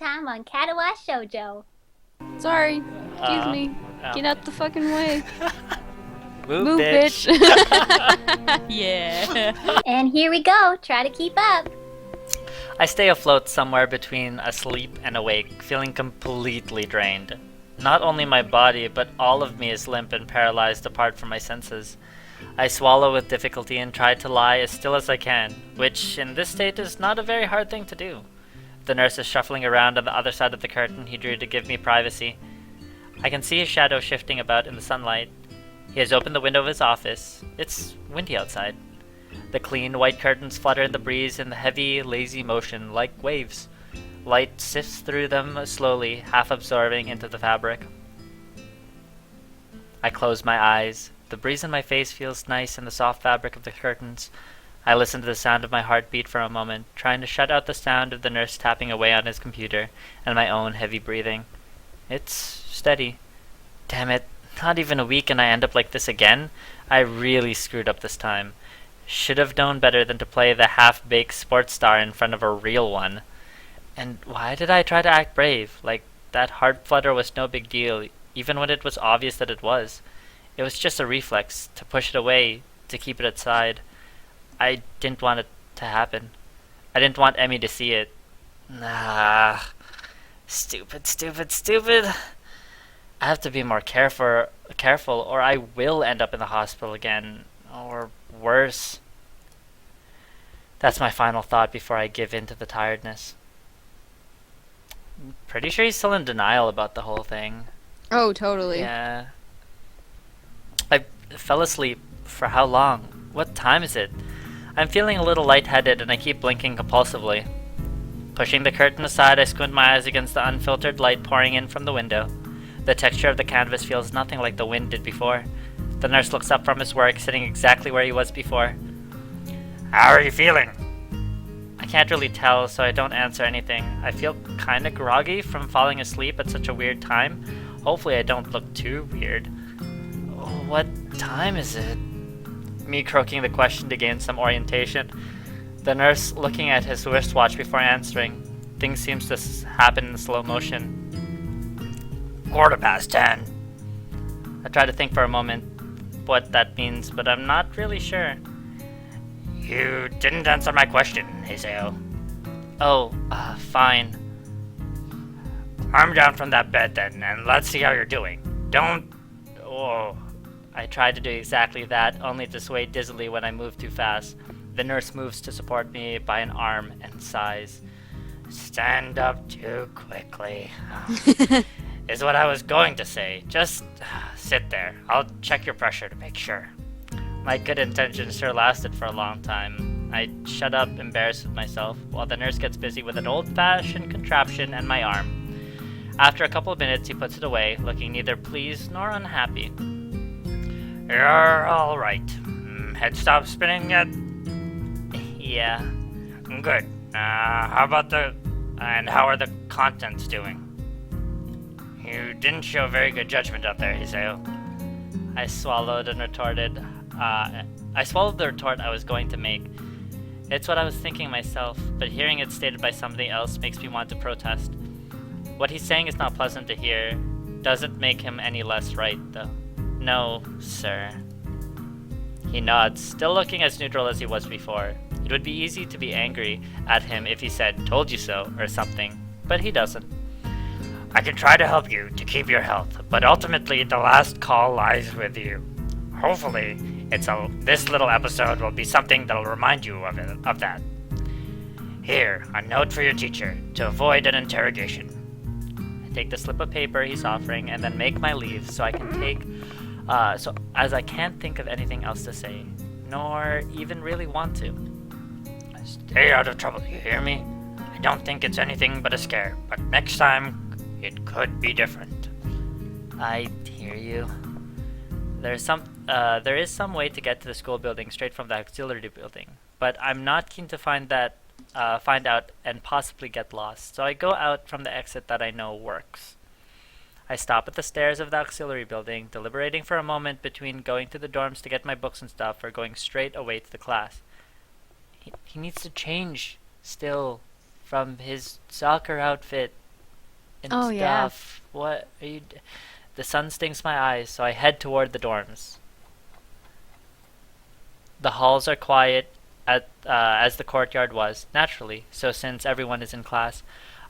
time on Katawa Shoujo. Sorry. Excuse me. Get out the fucking way. Move, bitch. Yeah. And here we go. Try to keep up. I stay afloat somewhere between asleep and awake, feeling completely drained. Not only my body, but all of me is limp and paralyzed apart from my senses. I swallow with difficulty and try to lie as still as I can, which in this state is not a very hard thing to do. The nurse is shuffling around on the other side of the curtain he drew to give me privacy. I can see his shadow shifting about in the sunlight. He has opened the window of his office. It's windy outside. The clean white curtains flutter in the breeze in the heavy, lazy motion like waves. Light sifts through them slowly, half absorbing into the fabric. I close my eyes. The breeze in my face feels nice in the soft fabric of the curtains. I listen to the sound of my heartbeat for a moment, trying to shut out the sound of the nurse tapping away on his computer and my own heavy breathing. It's steady. Damn it, not even a week and I end up like this again? I really screwed up this time. Should have known better than to play the half-baked sports star in front of a real one. And why did I try to act brave? Like, that heart flutter was no big deal, even when it was obvious that it was. It was just a reflex, to push it away, to keep it aside. I didn't want it to happen. I didn't want Emmy to see it. Nah. Stupid, stupid, stupid. I have to be more careful, or I will end up in the hospital again. Or worse. That's my final thought before I give in to the tiredness. Pretty sure he's still in denial about the whole thing. Oh, totally. Yeah. I fell asleep. For how long? What time is it? I'm feeling a little lightheaded and I keep blinking compulsively. Pushing the curtain aside, I squint my eyes against the unfiltered light pouring in from the window. The texture of the canvas feels nothing like the wind did before. The nurse looks up from his work, sitting exactly where he was before. How are you feeling? I can't really tell, so I don't answer anything. I feel kinda groggy from falling asleep at such a weird time. Hopefully I don't look too weird. What time is it? Me croaking the question to gain some orientation. The nurse looking at his wristwatch before answering. Things seems to happen in slow motion. 10:15. I try to think for a moment what that means, but I'm not really sure. You didn't answer my question, Hisao. Oh, fine. Arm down from that bed then, and let's see how you're doing. Don't... Oh... I tried to do exactly that, only to sway dizzily when I move too fast. The nurse moves to support me by an arm and sighs. Stand up too quickly. Is what I was going to say. Just sit there. I'll check your pressure to make sure. My good intentions sure lasted for a long time. I shut up, embarrassed with myself, while the nurse gets busy with an old-fashioned contraption and my arm. After a couple of minutes, he puts it away, looking neither pleased nor unhappy. You're all right. Head stop spinning yet? Yeah. Good. How are the contents doing? You didn't show very good judgment up there, Hisao. I swallowed the retort I was going to make. It's what I was thinking myself, but hearing it stated by somebody else makes me want to protest. What he's saying is not pleasant to hear. Doesn't make him any less right, though. No, sir. He nods, still looking as neutral as he was before. It would be easy to be angry at him if he said, "Told you so," or something, but he doesn't. I can try to help you to keep your health, but ultimately the last call lies with you. Hopefully, this little episode will be something that'll remind you of that. Here, a note for your teacher, to avoid an interrogation. I take the slip of paper he's offering and then make my leave so I can't think of anything else to say, nor even really want to. Stay out of trouble, you hear me? I don't think it's anything but a scare, but next time, it could be different. I hear you. There is some way to get to the school building straight from the auxiliary building, but I'm not keen to find out and possibly get lost, so I go out from the exit that I know works. I stop at the stairs of the auxiliary building, deliberating for a moment between going to the dorms to get my books and stuff or going straight away to the class. He needs to change still from his soccer outfit. and Oh, yeah. stuff. What are you? The sun stings my eyes, so I head toward the dorms. The halls are quiet, as the courtyard was, naturally. So since everyone is in class,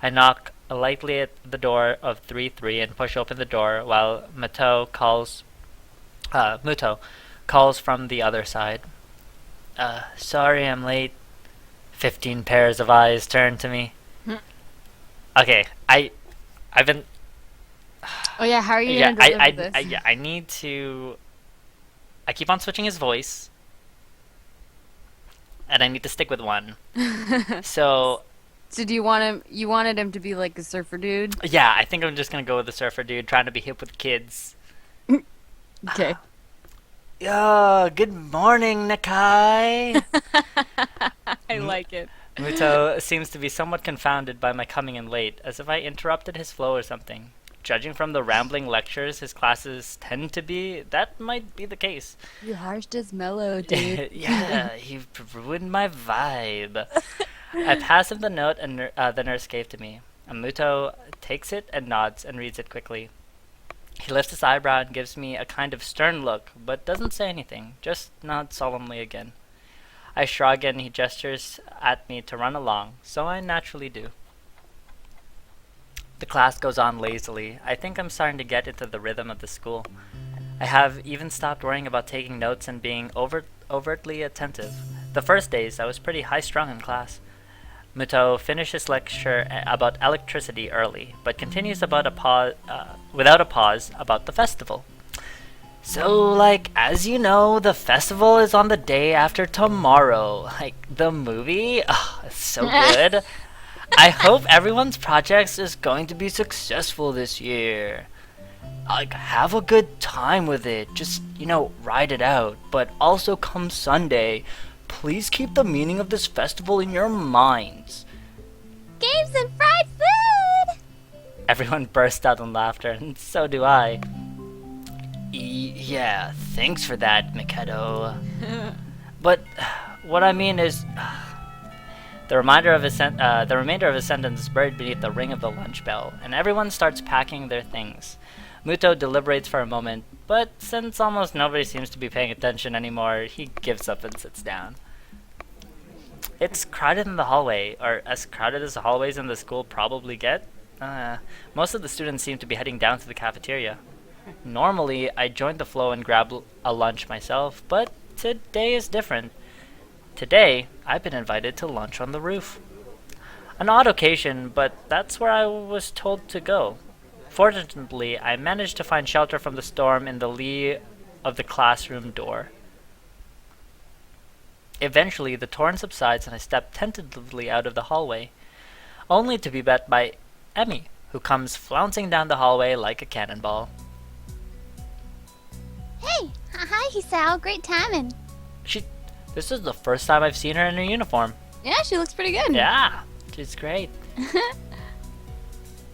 I knock lightly at the door of 3-3 and push open the door while Muto calls from the other side. Sorry I'm late. 15 pairs of eyes turn to me. Hmm. Okay, I've been. Oh yeah, how are you Yeah, gonna deliver this? I need to. I keep on switching his voice, and I need to stick with one. So So do you want him? You wanted him to be like a surfer dude? yeah, I think I'm just gonna go with the surfer dude, trying to be hip with kids. Okay. Yo, good morning, Nakai. I like it. Muto seems to be somewhat confounded by my coming in late, as if I interrupted his flow or something. Judging from the rambling lectures his classes tend to be, that might be the case. You harshed as mellow, dude. Yeah, he ruined my vibe. I pass him the note the nurse gave to me. Muto takes it and nods and reads it quickly. He lifts his eyebrow and gives me a kind of stern look, but doesn't say anything, just nods solemnly again. I shrug and he gestures at me to run along, so I naturally do. The class goes on lazily. I think I'm starting to get into the rhythm of the school. I have even stopped worrying about taking notes and being overtly attentive. The first days, I was pretty high-strung in class. Muto finishes lecture about electricity early, but continues without a pause about the festival. So, as you know, the festival is on the day after tomorrow. The movie? Oh, it's so good. I hope everyone's projects is going to be successful this year. Have a good time with it. Just, ride it out. But also come Sunday, please keep the meaning of this festival in your minds. Games and fried food! Everyone burst out in laughter, and so do I. Yeah, thanks for that, Mikado. But what I mean is, the remainder of his sentence is buried beneath the ring of the lunch bell, and everyone starts packing their things. Muto deliberates for a moment, but since almost nobody seems to be paying attention anymore, he gives up and sits down. It's crowded in the hallway, or as crowded as the hallways in the school probably get. Most of the students seem to be heading down to the cafeteria. Normally, I join the flow and grab a lunch myself, but today is different. Today, I've been invited to lunch on the roof. An odd occasion, but that's where I was told to go. Fortunately, I managed to find shelter from the storm in the lee of the classroom door. Eventually, the torrent subsides and I step tentatively out of the hallway, only to be met by Emmy, who comes flouncing down the hallway like a cannonball. Hey, hi Hisao, great timing. This is the first time I've seen her in her uniform. Yeah, she looks pretty good. Yeah, she's great.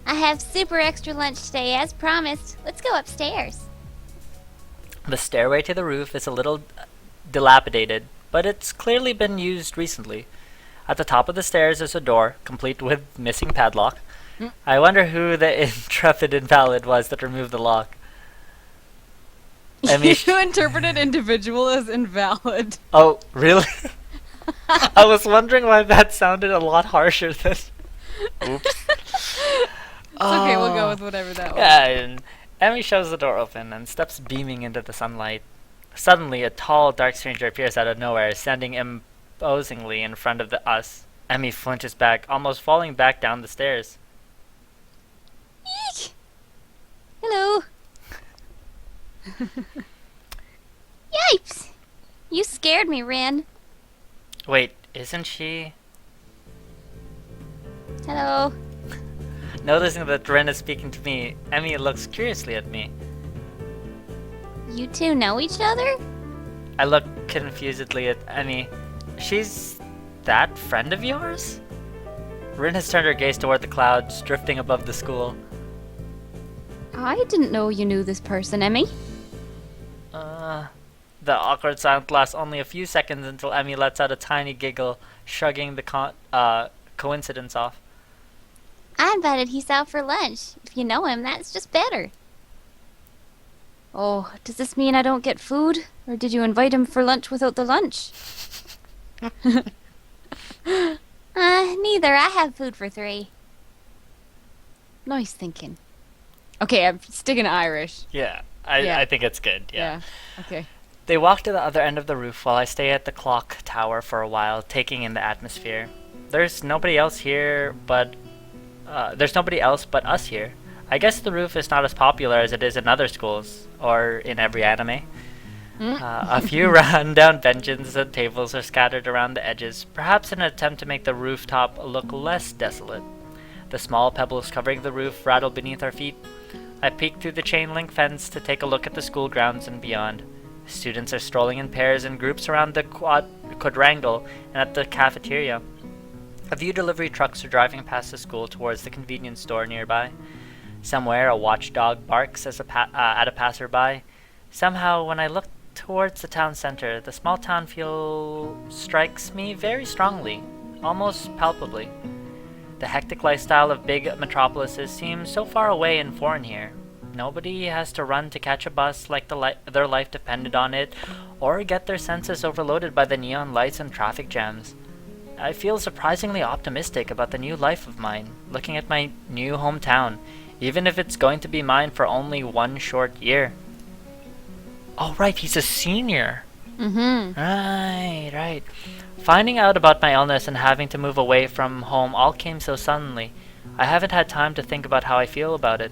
I have super extra lunch today as promised. Let's go upstairs. The stairway to the roof is a little dilapidated, but it's clearly been used recently. At the top of the stairs is a door, complete with missing padlock. I wonder who the intrepid invalid was that removed the lock. I mean, You interpreted individual as invalid. oh, really? I was wondering why that sounded a lot harsher than... Oops. It's okay, we'll go with whatever that was. Yeah, and Emmy shoves the door open and steps beaming into the sunlight. Suddenly, a tall, dark stranger appears out of nowhere, standing imposingly in front of us. Emmy flinches back, almost falling back down the stairs. Eek! Hello. Yipes! You scared me, Rin. Wait, isn't she... Hello. Noticing that Ren is speaking to me, Emmy looks curiously at me. You two know each other? I look confusedly at Emmy. She's that friend of yours? Rin has turned her gaze toward the clouds drifting above the school. I didn't know you knew this person, Emmy. The awkward silence lasts only a few seconds until Emmy lets out a tiny giggle, shrugging the coincidence off. I invited Hisao for lunch. If you know him, that's just better. Oh, does this mean I don't get food? Or did you invite him for lunch without the lunch? Neither. I have food for 3. Nice thinking. Okay, I'm sticking to Irish. Yeah, Yeah. I think it's good. Yeah. Okay. They walk to the other end of the roof while I stay at the clock tower for a while, taking in the atmosphere. There's nobody else but us here. I guess the roof is not as popular as it is in other schools, or in every anime. A few rundown benches and tables are scattered around the edges, perhaps in an attempt to make the rooftop look less desolate. The small pebbles covering the roof rattle beneath our feet. I peek through the chain-link fence to take a look at the school grounds and beyond. Students are strolling in pairs and groups around the quadrangle and at the cafeteria. A few delivery trucks are driving past the school towards the convenience store nearby. Somewhere, a watchdog barks at a passerby. Somehow, when I look towards the town center, the small town feel strikes me very strongly, almost palpably. The hectic lifestyle of big metropolises seems so far away and foreign here. Nobody has to run to catch a bus like their life depended on it, or get their senses overloaded by the neon lights and traffic jams. I feel surprisingly optimistic about the new life of mine, looking at my new hometown, even if it's going to be mine for only 1 short year. Oh right, he's a senior! Mm-hmm. Right. Finding out about my illness and having to move away from home all came so suddenly. I haven't had time to think about how I feel about it.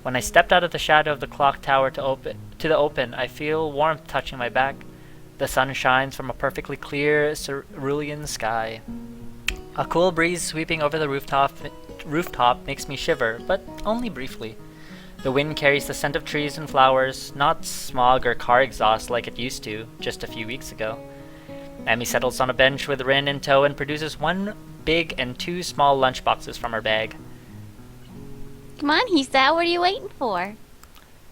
When I stepped out of the shadow of the clock tower to the open, I feel warmth touching my back. The sun shines from a perfectly clear cerulean sky. A cool breeze sweeping over the rooftop makes me shiver, but only briefly. The wind carries the scent of trees and flowers, not smog or car exhaust like it used to just a few weeks ago. Emmy settles on a bench with Rin in tow and produces 1 big and 2 small lunchboxes from her bag. Come on, Hisao. What are you waiting for?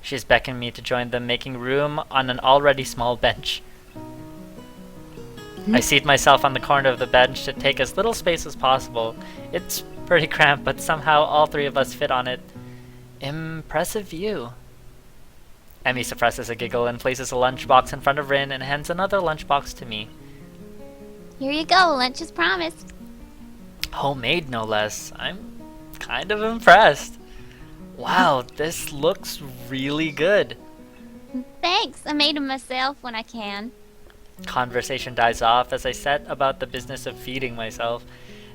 She's beckoned me to join them, making room on an already small bench. I seat myself on the corner of the bench to take as little space as possible. It's pretty cramped, but somehow all 3 of us fit on it. Impressive view. Emmy suppresses a giggle and places a lunchbox in front of Rin and hands another lunchbox to me. Here you go. Lunch is promised. Homemade, no less. I'm kind of impressed. Wow, this looks really good. Thanks. I made them myself when I can. Conversation dies off as I set about the business of feeding myself.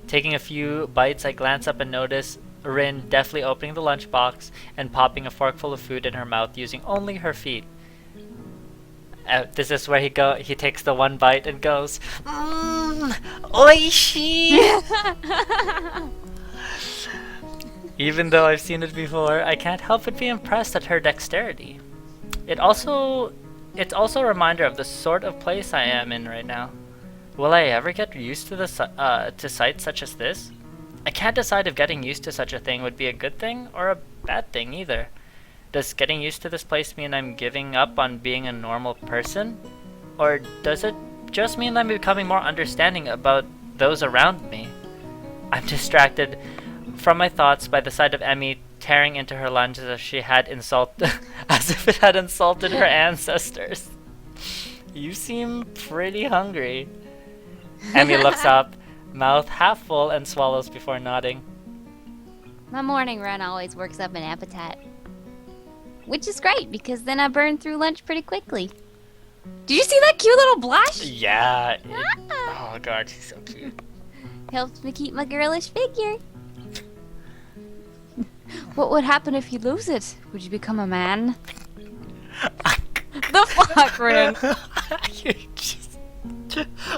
Taking a few bites, I glance up and notice Rin deftly opening the lunchbox and popping a forkful of food in her mouth using only her feet. This is where he takes the 1 bite and goes, oishi! Even though I've seen it before, I can't help but be impressed at her dexterity. It's also a reminder of the sort of place I am in right now. Will I ever get used to to sights such as this? I can't decide if getting used to such a thing would be a good thing or a bad thing either. Does getting used to this place mean I'm giving up on being a normal person? Or does it just mean I'm becoming more understanding about those around me? I'm distracted from my thoughts by the sight of Emmy tearing into her lunch as if as if it had insulted her ancestors. You seem pretty hungry. Emmy looks up, mouth half full, and swallows before nodding. My morning run always works up an appetite. Which is great, because then I burn through lunch pretty quickly. Did you see that cute little blush? Yeah. Oh god, she's so cute. Helps me keep my girlish figure. What would happen if you lose it? Would you become a man? The fuck, Rin?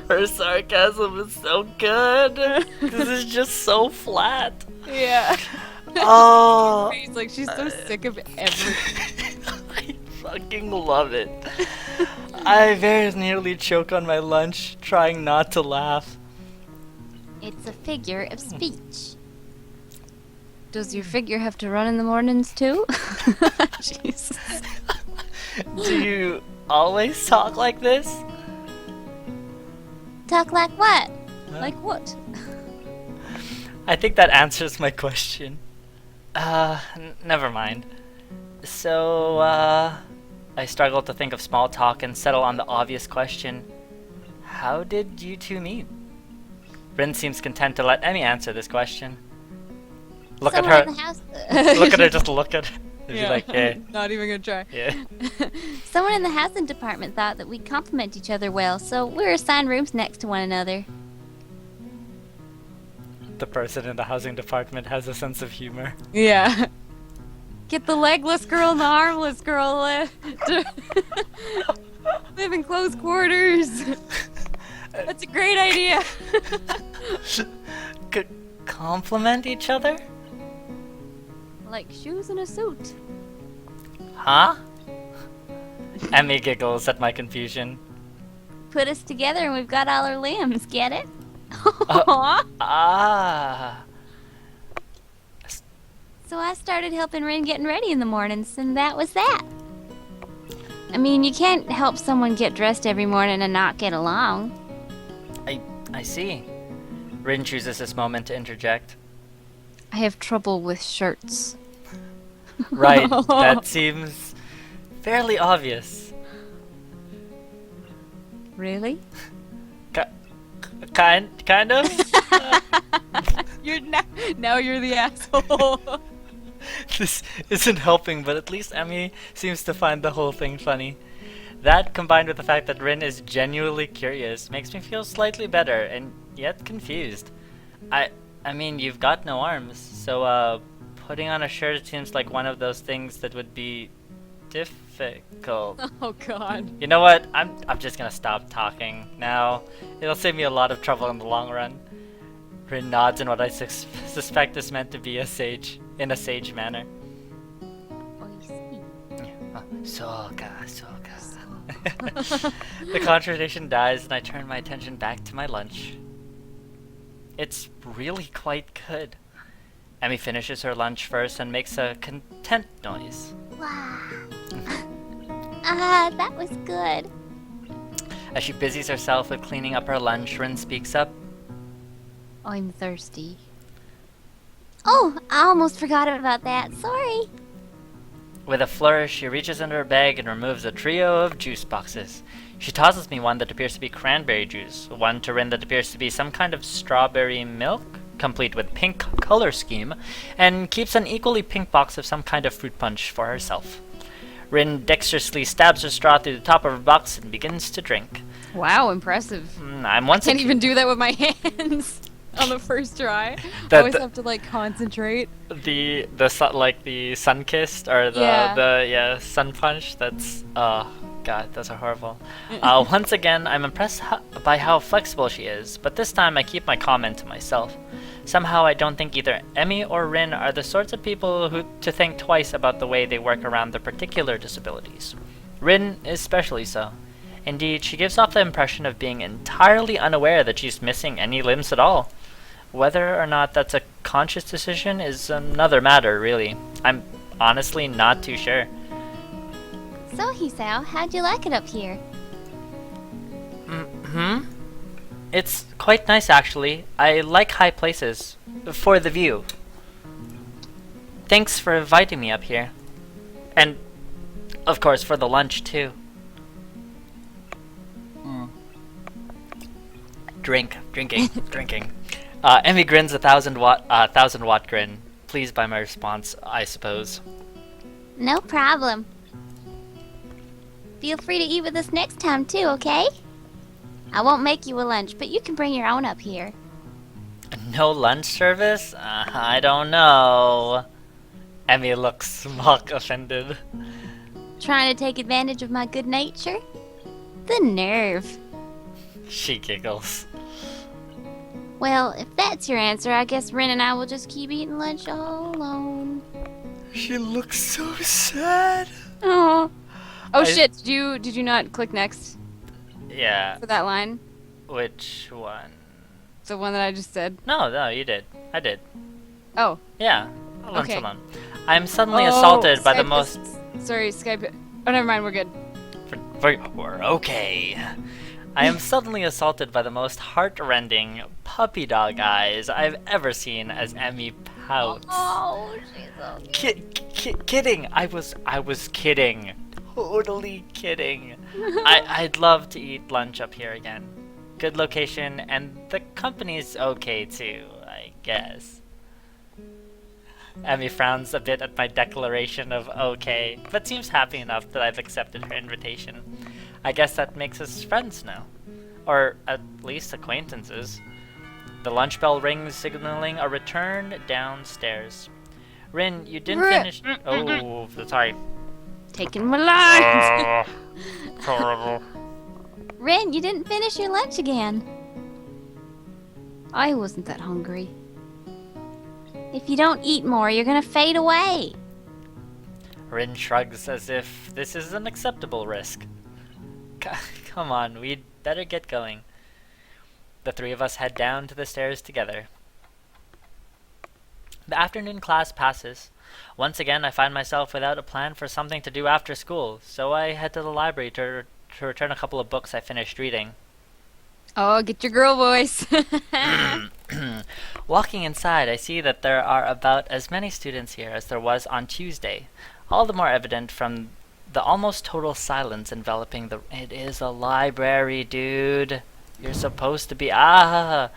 Her sarcasm is so good. This is just so flat. Yeah. Oh. She's like, she's so sick of everything. I fucking love it. I very nearly choke on my lunch, trying not to laugh. It's a figure of speech. Does your figure have to run in the mornings too? Jesus. Do you always talk like this? Talk like what? Like what? I think that answers my question. Never mind. So, I struggle to think of small talk and settle on the obvious question. How did you two meet? Rin seems content to let Emmy answer this question. Look Someone at in her. the house. Look at her, just look at her. She's like, yeah. Not even gonna try. Yeah. Someone in the housing department thought that we complement each other well, so we're assigned rooms next to one another. The person in the housing department has a sense of humor. Yeah. Get the legless girl and the armless girl live in close quarters. That's a great idea. Compliment each other? Like shoes and a suit. Huh? Emmy giggles at my confusion. Put us together and we've got all our limbs, get it? Ah. So I started helping Rin getting ready in the mornings, and that was that. I mean, you can't help someone get dressed every morning and not get along. I see. Rin chooses this moment to interject. I have trouble with shirts. Right, that seems fairly obvious. Really? Kind of? You're now you're the asshole. This isn't helping, but at least Emmy seems to find the whole thing funny. That, combined with the fact that Rin is genuinely curious, makes me feel slightly better, and yet confused. I mean, you've got no arms, so, putting on a shirt seems like one of those things that would be difficult. Oh god. You know what? I'm just gonna stop talking now. It'll save me a lot of trouble in the long run. Rin nods in what I suspect is meant to be a sage manner. Oh, you see. Soka. The conversation dies and I turn my attention back to my lunch. It's really quite good. Emmy finishes her lunch first and makes a content noise. Wow. That was good. As she busies herself with cleaning up her lunch, Rin speaks up. I'm thirsty. Oh, I almost forgot about that. Sorry. With a flourish, she reaches into her bag and removes a trio of juice boxes. She tosses me one that appears to be cranberry juice, one to Rin that appears to be some kind of strawberry milk, complete with pink color scheme, and keeps an equally pink box of some kind of fruit punch for herself. Rin dexterously stabs her straw through the top of her box and begins to drink. Wow, impressive. I'm once Can't again even do that with my hands on the first try. The- I always the- have to like concentrate. the like the sun kissed or the sun punch. That's god, those are horrible. Once again, I'm impressed by how flexible she is, but this time I keep my comment to myself. Somehow I don't think either Emmy or Rin are the sorts of people who to think twice about the way they work around their particular disabilities. Rin is especially so. Indeed, she gives off the impression of being entirely unaware that she's missing any limbs at all. Whether or not that's a conscious decision is another matter, really. I'm honestly not too sure. So, Hisao, how'd you like it up here? It's quite nice, actually. I like high places. For the view. Thanks for inviting me up here. And, of course, for the lunch, too. Drinking. Emmy grins a 1,000-watt grin. Pleased by my response, I suppose. No problem. Feel free to eat with us next time, too, okay? I won't make you a lunch, but you can bring your own up here. No lunch service? I don't know. Emmy looks mock offended. Trying to take advantage of my good nature? The nerve. She giggles. Well, if that's your answer, I guess Rin and I will just keep eating lunch all alone. She looks so sad. Oh. Shit, did you not click next Yeah. for that line? Which one? The one that I just said. No, you did. I did. Oh. Yeah. Lunch Okay. alone. I'm suddenly assaulted by the Skype most... Sorry, Skype. Oh, never mind, we're good. We're okay. I am suddenly assaulted by the most heart-rending puppy dog eyes I've ever seen as Emmy pouts. Oh, she's so cute. Kidding! I was kidding. Totally kidding. I'd love to eat lunch up here again. Good location, and the company's okay too, I guess. Emmy frowns a bit at my declaration of okay, but seems happy enough that I've accepted her invitation. I guess that makes us friends now. Or at least acquaintances. The lunch bell rings, signaling a return downstairs. Rin, you didn't finish. Oh, sorry. Taking my lunch. Horrible. Rin, you didn't finish your lunch again. I wasn't that hungry. If you don't eat more, you're gonna fade away. Rin shrugs as if this is an acceptable risk. Come on, we'd better get going. The three of us head down to the stairs together. The afternoon class passes. Once again, I find myself without a plan for something to do after school, so I head to the library to return a couple of books I finished reading. Oh, get your girl voice. Walking inside, I see that there are about as many students here as there was on Tuesday, all the more evident from the almost total silence enveloping the— It is a library, dude. You're supposed to be— As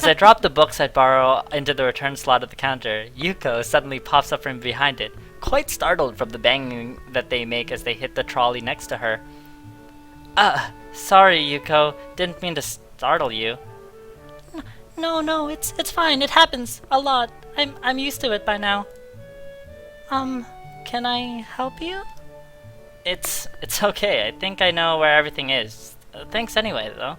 I drop the books I borrow into the return slot at the counter, Yuko suddenly pops up from behind it, quite startled from the banging that they make as they hit the trolley next to her. Sorry, Yuko. Didn't mean to startle you. No, it's fine. It happens a lot. I'm used to it by now. Can I help you? It's okay. I think I know where everything is. Thanks anyway, though.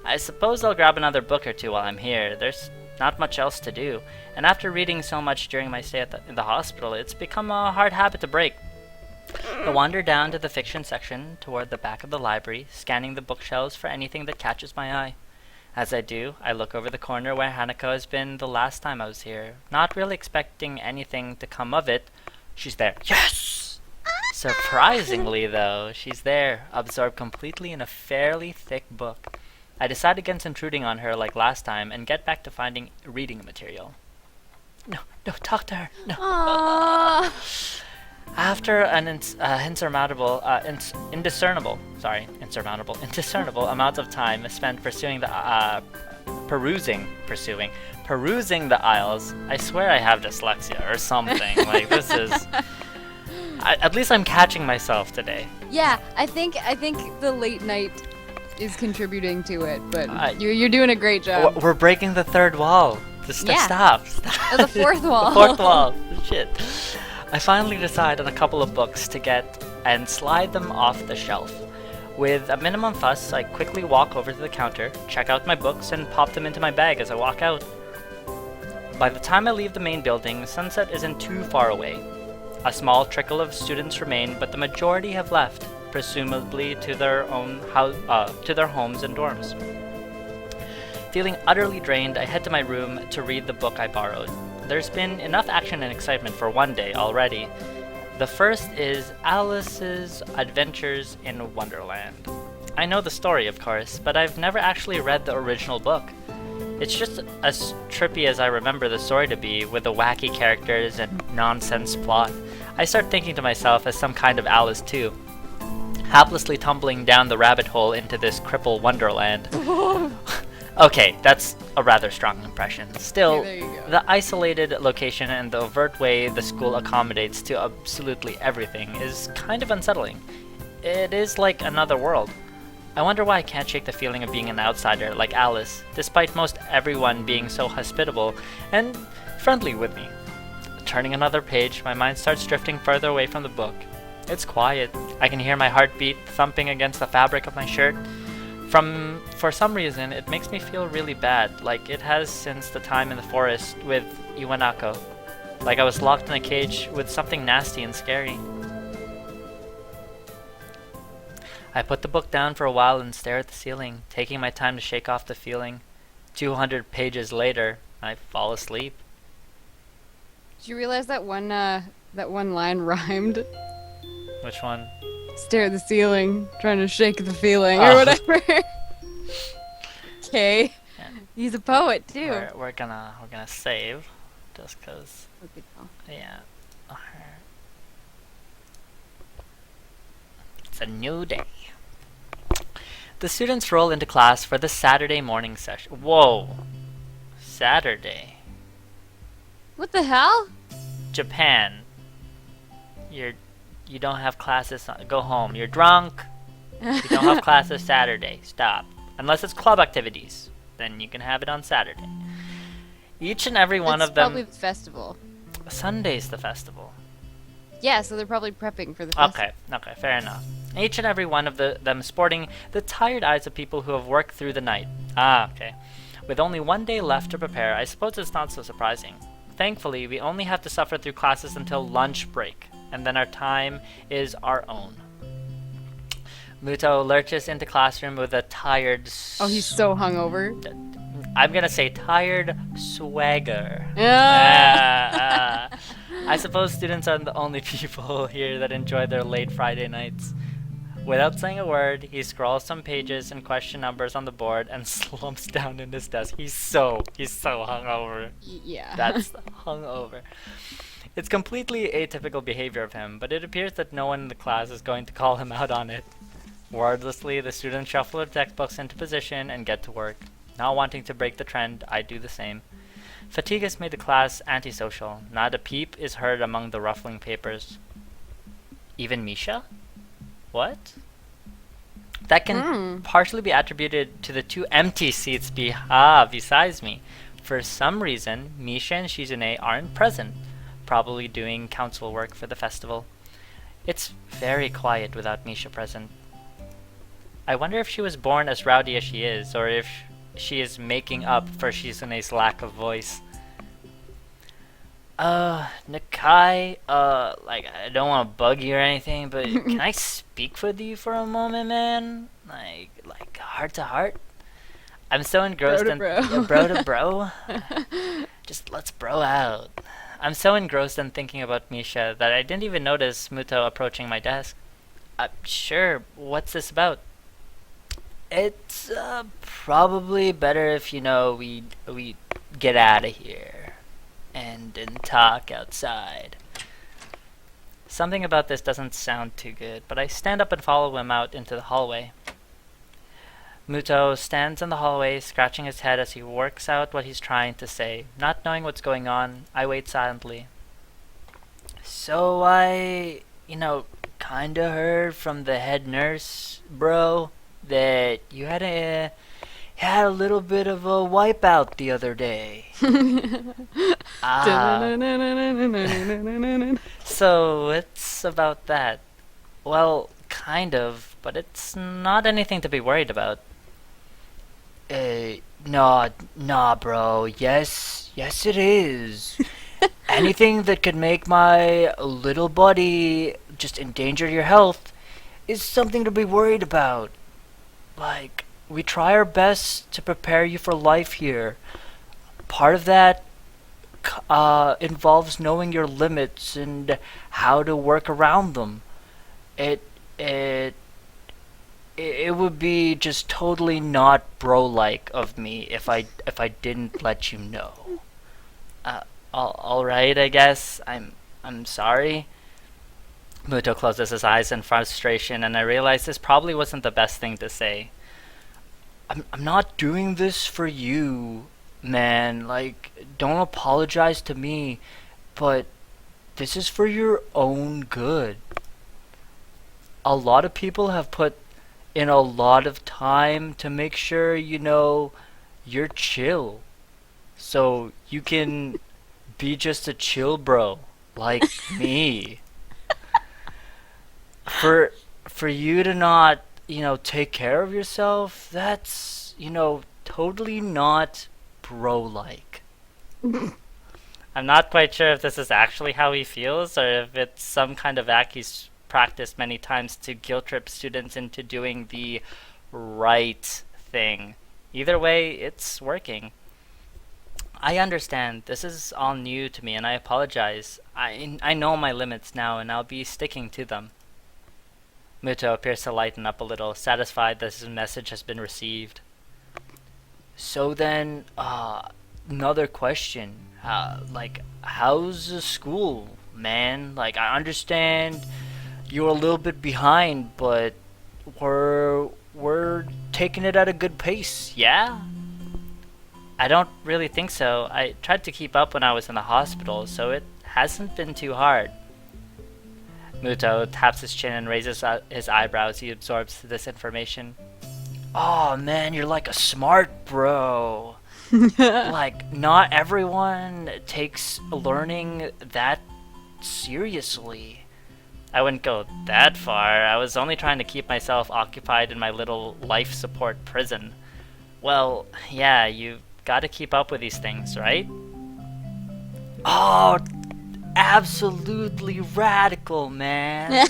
I suppose I'll grab another book or two while I'm here. There's not much else to do, and after reading so much during my stay in the hospital, it's become a hard habit to break. I wander down to the fiction section toward the back of the library, scanning the bookshelves for anything that catches my eye. As I do, I look over the corner where Hanako has been the last time I was here, not really expecting anything to come of it. She's there. Yes! Surprisingly, though, she's there, absorbed completely in a fairly thick book. I decide against intruding on her like last time and get back to finding reading material. No, talk to her. No. Aww. After an indiscernible amount of time spent perusing the aisles, I swear I have dyslexia or something. Like, this is. At least I'm catching myself today. Yeah, I think the late night is contributing to it, but you're doing a great job. We're breaking the third wall. Just Yeah. stop. The fourth wall. The fourth wall. Shit. I finally decide on a couple of books to get and slide them off the shelf. With a minimum fuss, I quickly walk over to the counter, check out my books, and pop them into my bag as I walk out. By the time I leave the main building, sunset isn't too far away. A small trickle of students remain, but the majority have left, presumably to their homes and dorms. Feeling utterly drained, I head to my room to read the book I borrowed. There's been enough action and excitement for one day already. The first is Alice's Adventures in Wonderland. I know the story, of course, but I've never actually read the original book. It's just as trippy as I remember the story to be, with the wacky characters and nonsense plot. I start thinking to myself as some kind of Alice too, haplessly tumbling down the rabbit hole into this cripple wonderland. Okay, that's a rather strong impression. Still, there you go. the isolated location and the overt way the school accommodates to absolutely everything is kind of unsettling. It is like another world. I wonder why I can't shake the feeling of being an outsider like Alice, despite most everyone being so hospitable and friendly with me. Turning another page, my mind starts drifting further away from the book. It's quiet. I can hear my heartbeat thumping against the fabric of my shirt. For some reason, it makes me feel really bad, like it has since the time in the forest with Iwanako. Like I was locked in a cage with something nasty and scary. I put the book down for a while and stare at the ceiling, taking my time to shake off the feeling. 200 pages later, I fall asleep. Did you realize that one line rhymed? Which one? stare at the ceiling, trying to shake the feeling or whatever. Okay. Yeah. He's a poet too. We're gonna save, just cause. Okay, oh. Yeah. It's a new day. The students roll into class for the Saturday morning session. Whoa. Saturday. What the hell? Japan. You don't have classes. Go home. You're drunk. You don't have classes Saturday. Stop. Unless it's club activities, then you can have it on Saturday. Each and every one of them. Probably the festival. Sunday's the festival. Yeah, so they're probably prepping for the festival. Okay, fair enough. Each and every one of them sporting the tired eyes of people who have worked through the night. Ah, okay. With only one day left to prepare, I suppose it's not so surprising. Thankfully, we only have to suffer through classes until lunch break, and then our time is our own. Muto lurches into classroom with a tired... Oh, he's so hungover. I'm gonna say tired swagger. I suppose students are the only people here that enjoy their late Friday nights. Without saying a word, he scrawls some pages and question numbers on the board and slumps down in his desk. He's so hungover. Yeah. That's hungover. It's completely atypical behavior of him, but it appears that no one in the class is going to call him out on it. Wordlessly, the students shuffle their textbooks into position and get to work. Not wanting to break the trend, I do the same. Fatigue has made the class antisocial. Not a peep is heard among the ruffling papers. Even Misha? What? That can partially be attributed to the 2 empty seats besides me. For some reason, Misha and Shizune aren't present, probably doing council work for the festival. It's very quiet without Misha present. I wonder if she was born as rowdy as she is, or if she is making up for Shizune's lack of voice. Nakai, I don't want to bug you or anything, but can I speak with you for a moment, man? Like heart to heart? I'm so engrossed in bro. Bro to bro. Just let's bro out. I'm so engrossed in thinking about Misha that I didn't even notice Muto approaching my desk. Sure, what's this about? It's probably better if we get out of here and talk outside. Something about this doesn't sound too good, but I stand up and follow him out into the hallway. Muto stands in the hallway, scratching his head as he works out what he's trying to say. Not knowing what's going on, I wait silently. So I, kinda heard from the head nurse, bro, that you had a little bit of a wipeout the other day. So it's about that. Well, kind of, but it's not anything to be worried about. Nah, bro. Yes, it is. Anything that could make my little buddy just endanger your health is something to be worried about. We try our best to prepare you for life here. Part of that involves knowing your limits and how to work around them. It would be just totally not bro-like of me if I didn't let you know. All right, I guess. I'm sorry. Muto closes his eyes in frustration, and I realize this probably wasn't the best thing to say. I'm not doing this for you, man. Don't apologize to me, but this is for your own good. A lot of people have put in a lot of time to make sure, you're chill. So you can be just a chill bro, like me. For you to not, take care of yourself, that's, totally not bro-like. I'm not quite sure if this is actually how he feels, or if it's some kind of act he's practiced many times to guilt trip students into doing the right thing. Either way, it's working. I understand. This is all new to me, and I apologize. I know my limits now, and I'll be sticking to them. Muto appears to lighten up a little, satisfied that his message has been received. So then, another question. How's the school, man? Like, I understand you're a little bit behind, but we're taking it at a good pace, yeah? I don't really think so. I tried to keep up when I was in the hospital, so it hasn't been too hard. Muto taps his chin and raises his eyebrows. He absorbs this information. Oh man, you're like a smart bro. Like, not everyone takes learning that seriously. I wouldn't go that far. I was only trying to keep myself occupied in my little life support prison. Well, yeah, you gotta keep up with these things, right? Oh, absolutely radical, man.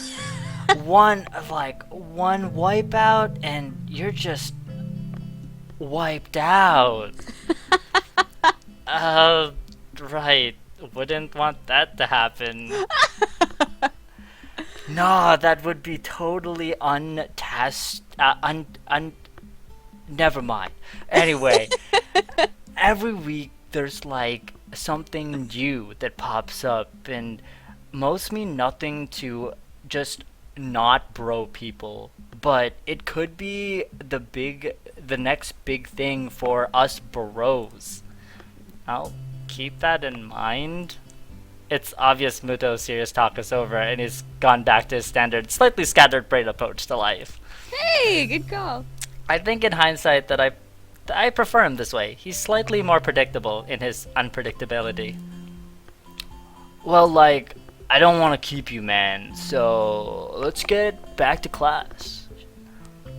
one wipeout and you're just wiped out. Right. Wouldn't want that to happen. No, that would be totally never mind. Anyway, every week there's like something new that pops up, and most mean nothing to just not bro people, but it could be the next big thing for us bros. I'll keep that in mind. It's obvious Muto's serious talk is over, and he's gone back to his standard, slightly scattered brain approach to life. Hey, good call. I think in hindsight that I prefer him this way. He's slightly more predictable in his unpredictability. Well, like, I don't want to keep you, man, so let's get back to class.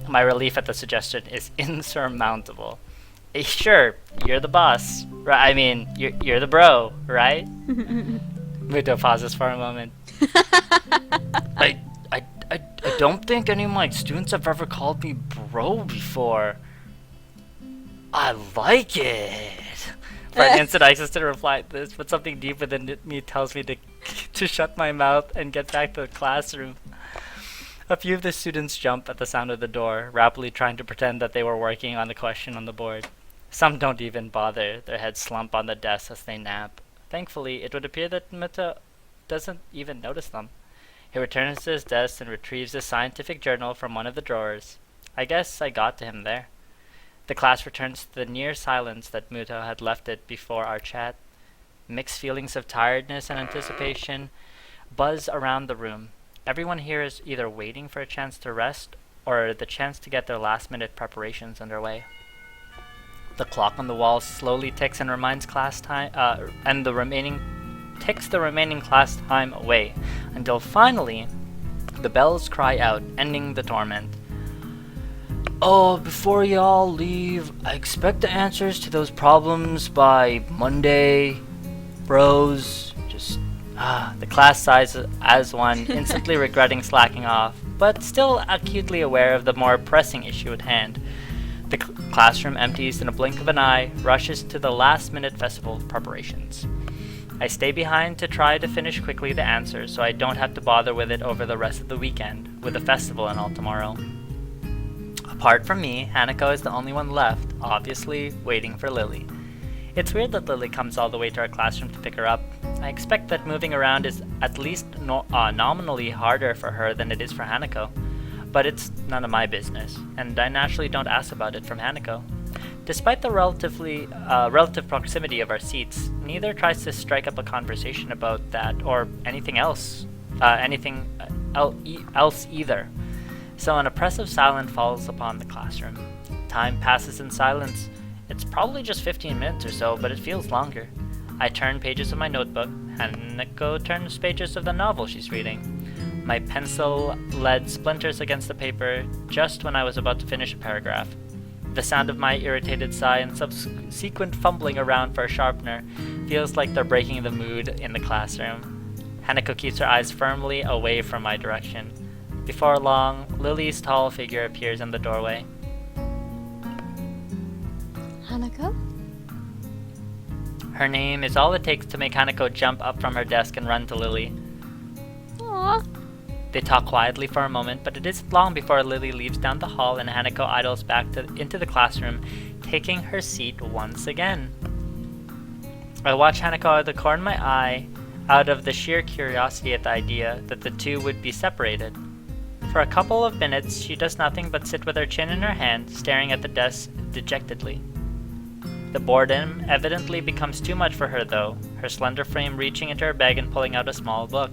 My relief at the suggestion is insurmountable. Sure, you're the boss. Right? I mean, you're the bro, right? Muto pauses for a moment. I don't think any of my students have ever called me bro before. I like it. For an instant, I insist to reply to this, but something deep within me tells me to shut my mouth and get back to the classroom. A few of the students jump at the sound of the door, rapidly trying to pretend that they were working on the question on the board. Some don't even bother, their heads slump on the desk as they nap. Thankfully, it would appear that Muto doesn't even notice them. He returns to his desk and retrieves a scientific journal from one of the drawers. I guess I got to him there. The class returns to the near silence that Muto had left it before our chat. Mixed feelings of tiredness and anticipation buzz around the room. Everyone here is either waiting for a chance to rest or the chance to get their last-minute preparations underway. The clock on the wall slowly ticks and reminds class time, ticks the remaining class time away, until finally, the bells cry out, ending the torment. Oh, before y'all leave, I expect the answers to those problems by Monday, bros. The class sighs as one, instantly regretting slacking off, but still acutely aware of the more pressing issue at hand. The classroom empties in a blink of an eye, rushes to the last-minute festival preparations. I stay behind to try to finish quickly the answers so I don't have to bother with it over the rest of the weekend, with the festival and all tomorrow. Apart from me, Hanako is the only one left, obviously waiting for Lily. It's weird that Lily comes all the way to our classroom to pick her up. I expect that moving around is at least nominally harder for her than it is for Hanako. But it's none of my business, and I naturally don't ask about it from Hanako. Despite the relative proximity of our seats, neither tries to strike up a conversation about that or anything else either. So an oppressive silence falls upon the classroom. Time passes in silence. It's probably just 15 minutes or so, but it feels longer. I turn pages of my notebook, Hanako turns pages of the novel she's reading. My pencil lead splinters against the paper just when I was about to finish a paragraph. The sound of my irritated sigh and subsequent fumbling around for a sharpener feels like they're breaking the mood in the classroom. Hanako keeps her eyes firmly away from my direction. Before long, Lily's tall figure appears in the doorway. Hanako? Her name is all it takes to make Hanako jump up from her desk and run to Lily. Aww. They talk quietly for a moment, but it isn't long before Lily leaves down the hall and Hanako idles back into the classroom, taking her seat once again. I watch Hanako out of the corner of my eye, out of the sheer curiosity at the idea that the two would be separated. For a couple of minutes, she does nothing but sit with her chin in her hand, staring at the desk dejectedly. The boredom evidently becomes too much for her, though, her slender frame reaching into her bag and pulling out a small book.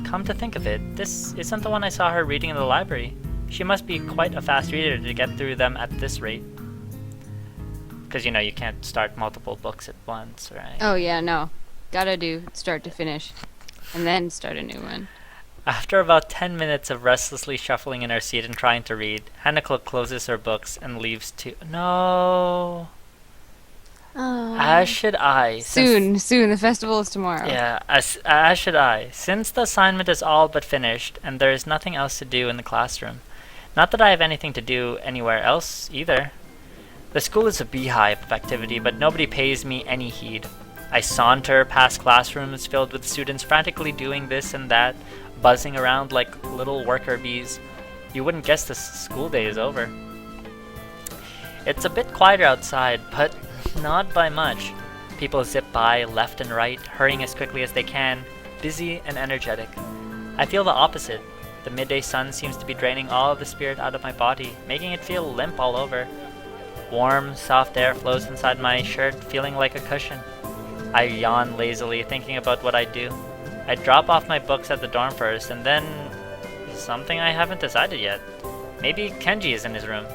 Come to think of it, this isn't the one I saw her reading in the library. She must be quite a fast reader to get through them at this rate. Because, you know, you can't start multiple books at once, right? Oh yeah, no. Gotta do start to finish. And then start a new one. After about 10 minutes of restlessly shuffling in her seat and trying to read, Hanako closes her books and leaves to— No! Oh. As should I. Soon. The festival is tomorrow. Yeah, as should I. Since the assignment is all but finished, and there is nothing else to do in the classroom. Not that I have anything to do anywhere else, either. The school is a beehive of activity, but nobody pays me any heed. I saunter past classrooms filled with students frantically doing this and that, buzzing around like little worker bees. You wouldn't guess the school day is over. It's a bit quieter outside, but not by much. People zip by left and right, hurrying as quickly as they can, busy and energetic. I feel the opposite. The midday sun seems to be draining all of the spirit out of my body, making it feel limp all over. Warm, soft air flows inside my shirt, feeling like a cushion. I yawn lazily, thinking about what I'd do. I'd drop off my books at the dorm first, and then something I haven't decided yet. Maybe Kenji is in his room.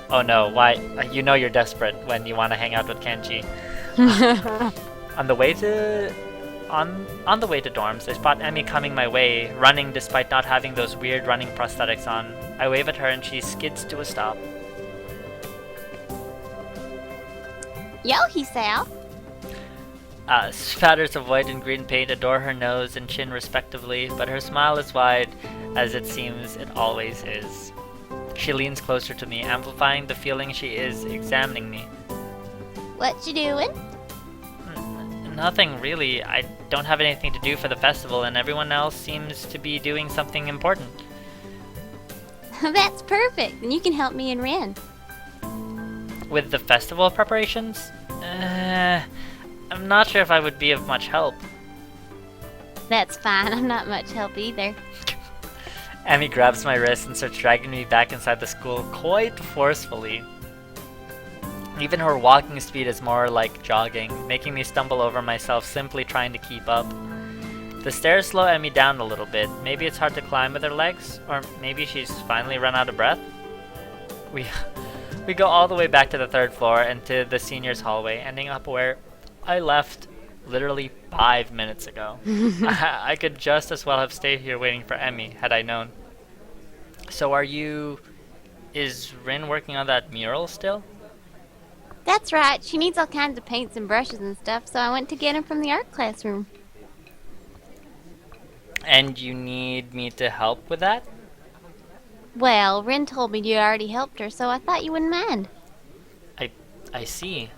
Oh no, why? You know you're desperate when you want to hang out with Kenji. On the way to dorms, I spot Emmy coming my way, running despite not having those weird running prosthetics on. I wave at her and she skids to a stop. Yo, Hisao. Spatters of white and green paint adorn her nose and chin respectively, but her smile is wide, as it seems it always is. She leans closer to me, amplifying the feeling she is examining me. What you doing? Nothing really. I don't have anything to do for the festival, and everyone else seems to be doing something important. That's perfect. Then you can help me and Ren. With the festival preparations? I'm not sure if I would be of much help. That's fine. I'm not much help either. Emmy grabs my wrist and starts dragging me back inside the school quite forcefully. Even her walking speed is more like jogging, making me stumble over myself simply trying to keep up. The stairs slow Emmy down a little bit. Maybe it's hard to climb with her legs, or maybe she's finally run out of breath. We go all the way back to the third floor and to the seniors' hallway, ending up where I left literally 5 minutes ago. I could just as well have stayed here waiting for Emmy, had I known. So is Rin working on that mural still? That's right. She needs all kinds of paints and brushes and stuff, so I went to get them from the art classroom. And you need me to help with that? Well, Rin told me you already helped her, so I thought you wouldn't mind. I see.